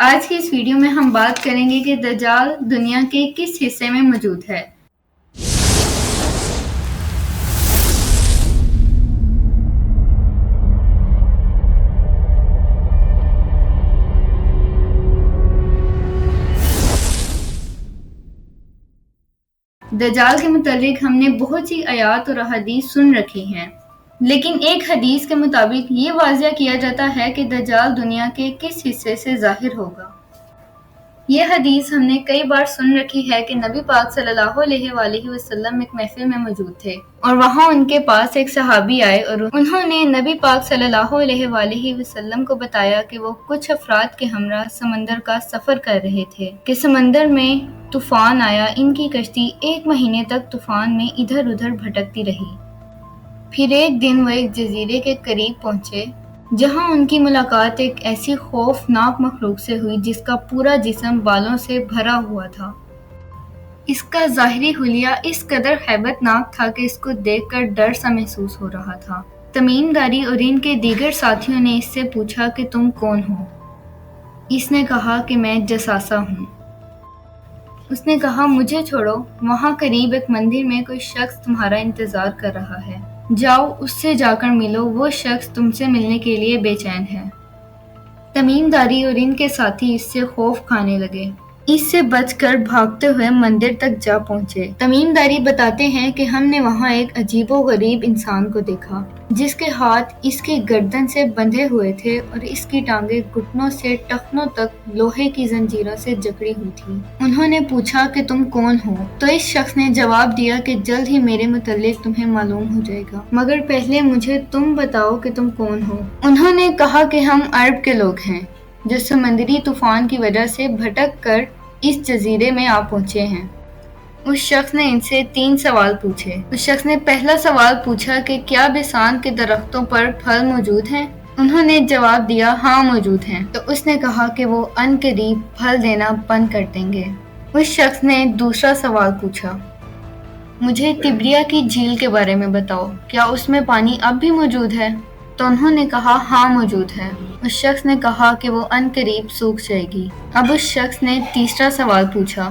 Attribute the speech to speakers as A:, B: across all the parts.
A: آج کی اس ویڈیو میں ہم بات کریں گے کہ دجال دنیا کے کس حصے میں موجود ہے۔ دجال کے متعلق ہم نے بہت سی آیات اور احادیث سن رکھی ہیں، لیکن ایک حدیث کے مطابق یہ واضح کیا جاتا ہے کہ دجال دنیا کے کس حصے سے ظاہر ہوگا۔ یہ حدیث ہم نے کئی بار سن رکھی ہے کہ نبی پاک صلی اللہ علیہ وآلہ وسلم ایک محفل میں موجود تھے اور وہاں ان کے پاس ایک صحابی آئے اور انہوں نے نبی پاک صلی اللہ علیہ وآلہ وسلم کو بتایا کہ وہ کچھ افراد کے ہمراہ سمندر کا سفر کر رہے تھے کہ سمندر میں طوفان آیا، ان کی کشتی 1 مہینے تک طوفان میں ادھر ادھر بھٹکتی رہی۔ پھر ایک دن وہ ایک جزیرے کے قریب پہنچے جہاں ان کی ملاقات ایک ایسی خوفناک مخلوق سے ہوئی جس کا پورا جسم بالوں سے بھرا ہوا تھا۔ اس کا ظاہری حلیہ اس قدر ہیبت ناک تھا کہ اس کو دیکھ کر ڈر سا محسوس ہو رہا تھا۔ تمیم داری اور ان کے دیگر ساتھیوں نے اس سے پوچھا کہ تم کون ہو؟ اس نے کہا کہ میں جساسہ ہوں۔ اس نے کہا مجھے چھوڑو، وہاں قریب ایک مندر میں کوئی شخص تمہارا انتظار کر رہا ہے، جاؤ اس سے جا کر ملو، وہ شخص تم سے ملنے کے لیے بے چین ہے۔ تمیم داری اور ان کے ساتھی اس سے خوف کھانے لگے، اس سے بچ کر بھاگتے ہوئے مندر تک جا پہنچے۔ تمیم داری بتاتے ہیں کہ ہم نے وہاں ایک عجیب و غریب انسان کو دیکھا جس کے ہاتھ اس کی گردن سے بندھے ہوئے تھے اور اس کی ٹانگیں گھٹنوں سے ٹخنوں تک لوہے کی زنجیروں سے جکڑی ہوئی تھی۔ انہوں نے پوچھا کہ تم کون ہو؟ تو اس شخص نے جواب دیا کہ جلد ہی میرے متعلق تمہیں معلوم ہو جائے گا، مگر پہلے مجھے تم بتاؤ کہ تم کون ہو۔ انہوں نے کہا کہ ہم عرب کے لوگ ہیں جو سمندری طوفان کی وجہ سے بھٹک کر اس جزیرے میں آ پہنچے ہیں۔ اس شخص نے ان سے 3 سوال پوچھے۔ اس شخص نے پہلا سوال پوچھا کہ کیا بیسان کے درختوں پر پھل موجود ہیں؟ انہوں نے جواب دیا ہاں موجود ہیں۔ تو اس نے کہا کہ وہ ان قریب پھل دینا بند کر دیں گے۔ اس شخص نے دوسرا سوال پوچھا، مجھے تبریہ کی جھیل کے بارے میں بتاؤ، کیا اس میں پانی اب بھی موجود ہے؟ تو انہوں نے کہا ہاں موجود ہے۔ اس شخص نے کہا کہ وہ ان قریب سوکھ جائے گی۔ اب اس شخص نے تیسرا سوال پوچھا،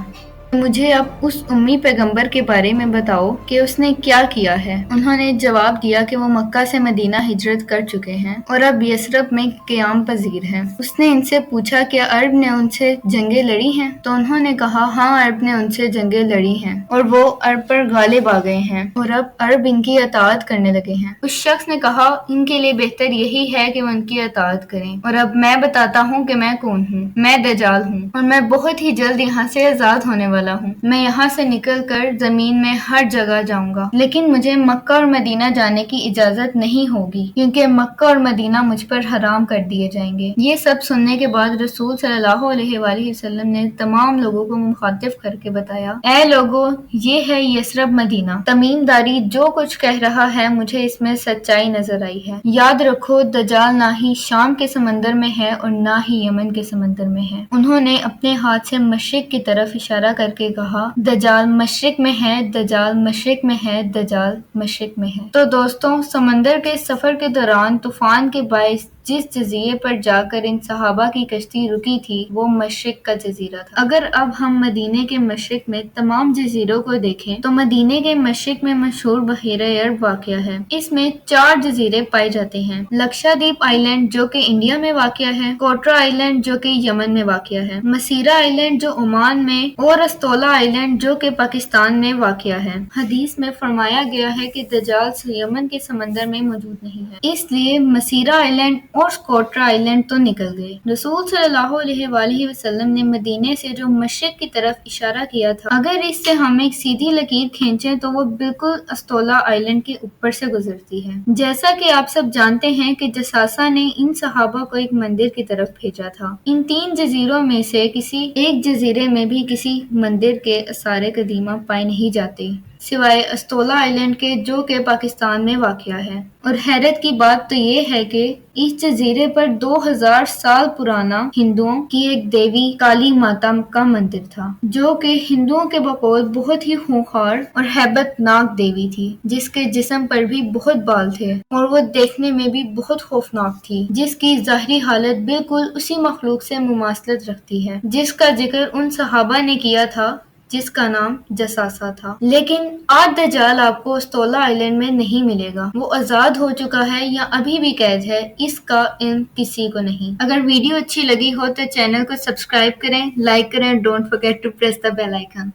A: مجھے اب اس امی پیغمبر کے بارے میں بتاؤ کہ اس نے کیا کیا ہے؟ انہوں نے جواب دیا کہ وہ مکہ سے مدینہ ہجرت کر چکے ہیں اور اب یثرب میں قیام پذیر ہیں۔ اس نے ان سے پوچھا کہ عرب نے ان سے جنگیں لڑی ہیں؟ تو انہوں نے کہا ہاں عرب نے ان سے جنگیں لڑی ہیں اور وہ عرب پر غالب آ گئے ہیں اور اب عرب ان کی اطاعت کرنے لگے ہیں۔ اس شخص نے کہا ان کے لیے بہتر یہی ہے کہ وہ ان کی اطاعت کریں، اور اب میں بتاتا ہوں کہ میں کون ہوں۔ میں دجال ہوں اور میں بہت ہی جلد یہاں سے آزاد ہونے والا ہوں۔ میں یہاں سے نکل کر زمین میں ہر جگہ جاؤں گا، لیکن مجھے مکہ اور مدینہ جانے کی اجازت نہیں ہوگی کیونکہ مکہ اور مدینہ مجھ پر حرام کر دیے جائیں گے۔ یہ سب سننے کے بعد رسول صلی اللہ علیہ وآلہ وسلم نے تمام لوگوں کو مخاطب کر کے بتایا، اے لوگو، یہ ہے یثرب مدینہ۔ تمیم داری جو کچھ کہہ رہا ہے مجھے اس میں سچائی نظر آئی ہے۔ یاد رکھو دجال نہ ہی شام کے سمندر میں ہے اور نہ ہی یمن کے سمندر میں ہے۔ انہوں نے اپنے ہاتھ سے مشرق کی طرف اشارہ کر کے کہا، دجال مشرق میں ہے، دجال مشرق میں ہے، دجال مشرق میں ہے۔ تو دوستوں، سمندر کے سفر کے دوران طوفان کے باعث جس جزیرے پر جا کر ان صحابہ کی کشتی رکی تھی وہ مشرق کا جزیرہ تھا۔ اگر اب ہم مدینے کے مشرق میں تمام جزیروں کو دیکھیں تو مدینے کے مشرق میں مشہور بحیرہ عرب واقع ہے۔ اس میں 4 جزیرے پائے جاتے ہیں، لکشادیپ آئی لینڈ جو کہ انڈیا میں واقع ہے، کوٹرا آئی لینڈ جو کہ یمن میں واقع ہے، مسیرا آئی لینڈ جو عمان میں، اور استولا آئی لینڈ جو کہ پاکستان میں واقع ہے۔ حدیث میں فرمایا گیا ہے کہ دجال یمن کے سمندر میں موجود نہیں ہے، اس لیے مسیرا آئی لینڈ اور سکوٹرا آئی لینڈ تو نکل گئے۔ رسول صلی اللہ علیہ وآلہ وسلم نے مدینے سے جو مشرق کی طرف اشارہ کیا تھا، اگر اس سے ہم ایک سیدھی لکیر کھینچیں تو وہ بالکل استولا آئی لینڈ کے اوپر سے گزرتی ہے۔ جیسا کہ آپ سب جانتے ہیں کہ جساسہ نے ان صحابہ کو ایک مندر کی طرف بھیجا تھا۔ ان 3 جزیروں میں سے کسی ایک جزیرے میں بھی کسی مندر کے آثار قدیمہ پائے نہیں جاتے۔ سوائے استولا آئلینڈ کے جو کہ پاکستان میں واقع ہے۔ اور حیرت کی بات تو یہ ہے کہ اس جزیرے پر 2000 سال پرانا ہندوؤں کی ایک دیوی کالی ماتا کا مندر تھا، جو کہ ہندوؤں کے بقول بہت ہی خونخوار اور ہیبت ناک دیوی تھی، جس کے جسم پر بھی بہت بال تھے اور وہ دیکھنے میں بھی بہت خوفناک تھی، جس کی ظاہری حالت بالکل اسی مخلوق سے مماثلت رکھتی ہے جس کا ذکر ان صحابہ نے کیا تھا جس کا نام جساسا تھا۔ لیکن آج دجال آپ کو استولا آئلینڈ میں نہیں ملے گا، وہ آزاد ہو چکا ہے یا ابھی بھی قید ہے، اس کا علم کسی کو نہیں۔ اگر ویڈیو اچھی لگی ہو تو چینل کو سبسکرائب کریں، لائک کریں، don't forget to press the bell icon.